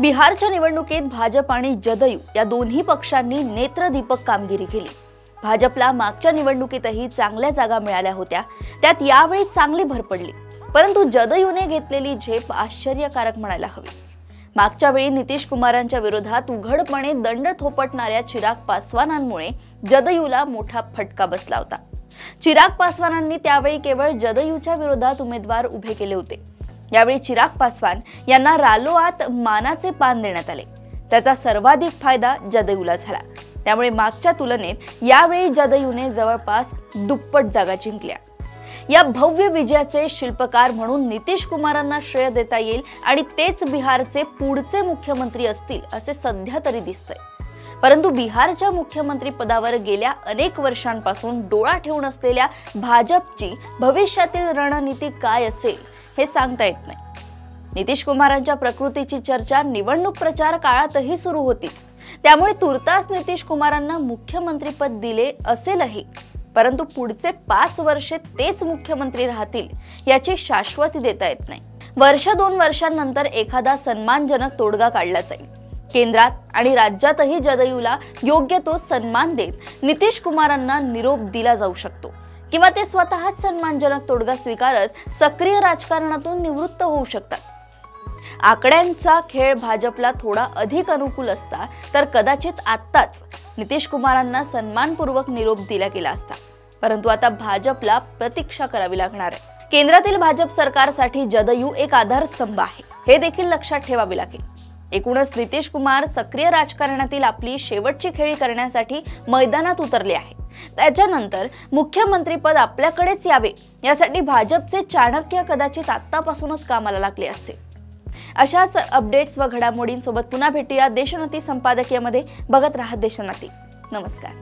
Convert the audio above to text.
बिहारच्या निवडणुकीत भाजप आणि जदयू या दोन्ही पक्षांनी नेत्रदीपक कामगिरी केली। भाजपला मागच्या निवडणुकीतही चांगल्या जागा मिळाल्या होत्या, त्यात यावेळी चांगली भर पडली। परंतु जदयूने घेतलेली झेप आश्चर्यकारक म्हणायला हवी। मागच्या वेळी नितीश कुमारांच्या विरोधात उघडपणे दंड थोपटणाऱ्या चिराग पासवानांमुळे जदयूला मोठा फटका बसला होता। चिराग पासवानांनी त्यावेळी केवळ जदयूच्या विरोधात उमेदवार उभे केले होते। यावेळी चिराग पासवान यांना रालोआत मानाचे पान देण्यात आले। त्याचा सर्वाधिक फायदा जदयूला झाला। त्यामुळे मागच्या तुलनेत यावेळी जदयूने जवळपास दुप्पट जागा जिंकल्या। या भव्य विजयाचे शिल्पकार म्हणून नितीश कुमारांना श्रेय देता येईल आणि तेच बिहारचे पुढचे मुख्यमंत्री असतील असे सध्या तरी दिसतंय। परंतु बिहारच्या मुख्यमंत्री पदावर गेल्या अनेक वर्षांपासून डोळा ठेवून असलेल्या भाजपची भविष्यातील रणनीती काय असेल हे सांगता येत नाही। नितीश कुमारांच्या प्रकृतीची चर्चा निवडणूक प्रचार काळातही सुरू होतीच, त्यामुळे तुर्तास नितीश कुमारांना मुख्यमंत्रीपद दिले असेलही, परंतु पुढचे 5 वर्षे तेच मुख्यमंत्री राहतील याची शाश्वती देता येत नाही। वर्ष 2 वर्षांनंतर एखादा सन्मानजनक तोडगा काढला जाईल। केंद्रात आणि राज्यातही जदयूला योग्य तो सन्मान देत नितीश कुमारांना निरोप दिला जाऊ शकतो, किंवा ते स्वतःच सन्मानजनक तोडगा स्वीकारत सक्रिय राजकारणातून निवृत्त होऊ शकतात। आकड्यांचा खेळ भाजपला थोडा अधिक अनुकूल असता तर कदाचित आत्ताच नितीश कुमारांना सन्मानपूर्वक निरोप दिला गेला असता, परंतु आता भाजपला प्रतीक्षा करावी लागणार आहे। केंद्रातील भाजप सरकारसाठी जदयू एक आधारस्तंभ आहे, हे देखील लक्षात ठेवावे लागेल। एकूणच नितीश कुमार सक्रिय राजकारणातील आपली शेवटची खेळी करण्यासाठी मैदानात उतरले आहेत। त्याच्यानंतर मुख्यमंत्रीपद आपल्याकडेच यावे यासाठी भाजपचे चाणक्य कदाचित आत्तापासूनच कामाला लागले असते। अशाच अपडेट्स व घडामोडींसोबत पुन्हा भेटूया देशोन्नती संपादकीयमध्ये। बघत राहा देशोन्नती। नमस्कार।